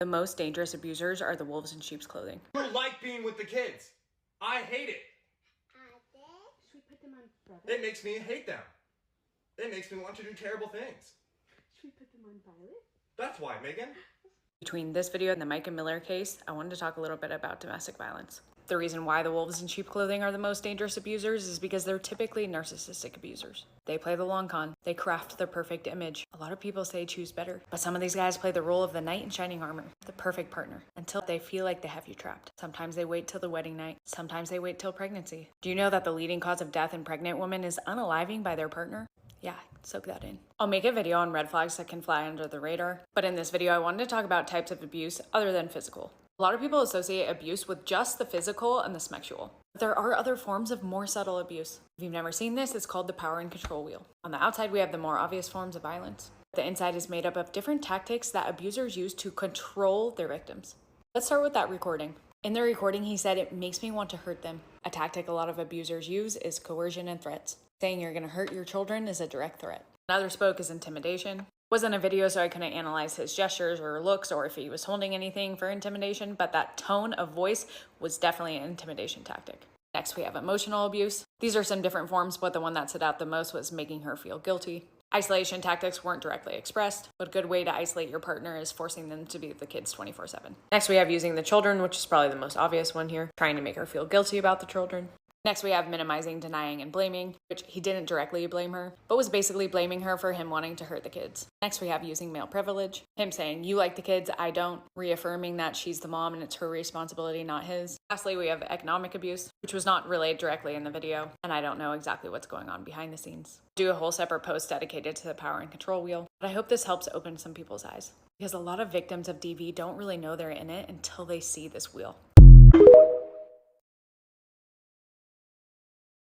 The most dangerous abusers are the wolves in sheep's clothing. You like being with the kids. I hate it. Should we put them on Brother? It makes me hate them. It makes me want to do terrible things. Should we put them on Violet? That's why, Megan. Between this video and the Micah Miller case, I wanted to talk a little bit about domestic violence. The reason why the wolves in sheep clothing are the most dangerous abusers is because they're typically narcissistic abusers. They play the long con. They craft the perfect image. A lot of people say choose better, but some of these guys play the role of the knight in shining armor, the perfect partner, until they feel like they have you trapped. Sometimes they wait till the wedding night. Sometimes they wait till pregnancy. Do you know that the leading cause of death in pregnant women is unaliving by their partner? Yeah, soak that in. I'll make a video on red flags that can fly under the radar, but in this video I wanted to talk about types of abuse other than physical. A lot of people associate abuse with just the physical and the sexual. But there are other forms of more subtle abuse. If you've never seen this, it's called the power and control wheel. On the outside, we have the more obvious forms of violence. The inside is made up of different tactics that abusers use to control their victims. Let's start with that recording. In the recording, he said, "It makes me want to hurt them." A tactic a lot of abusers use is coercion and threats. Saying you're going to hurt your children is a direct threat. Another spoke is intimidation. Wasn't a video, so I couldn't analyze his gestures or looks or if he was holding anything for intimidation, but that tone of voice was definitely an intimidation tactic. Next, we have emotional abuse. These are some different forms, but the one that stood out the most was making her feel guilty. Isolation tactics weren't directly expressed, but a good way to isolate your partner is forcing them to be with the kids 24/7. Next, we have using the children, which is probably the most obvious one here, trying to make her feel guilty about the children. Next, we have minimizing, denying, and blaming, which he didn't directly blame her, but was basically blaming her for him wanting to hurt the kids. Next, we have using male privilege, him saying, "You like the kids, I don't," reaffirming that she's the mom and it's her responsibility, not his. Lastly, we have economic abuse, which was not relayed directly in the video, and I don't know exactly what's going on behind the scenes. Do a whole separate post dedicated to the power and control wheel, but I hope this helps open some people's eyes, because a lot of victims of DV don't really know they're in it until they see this wheel.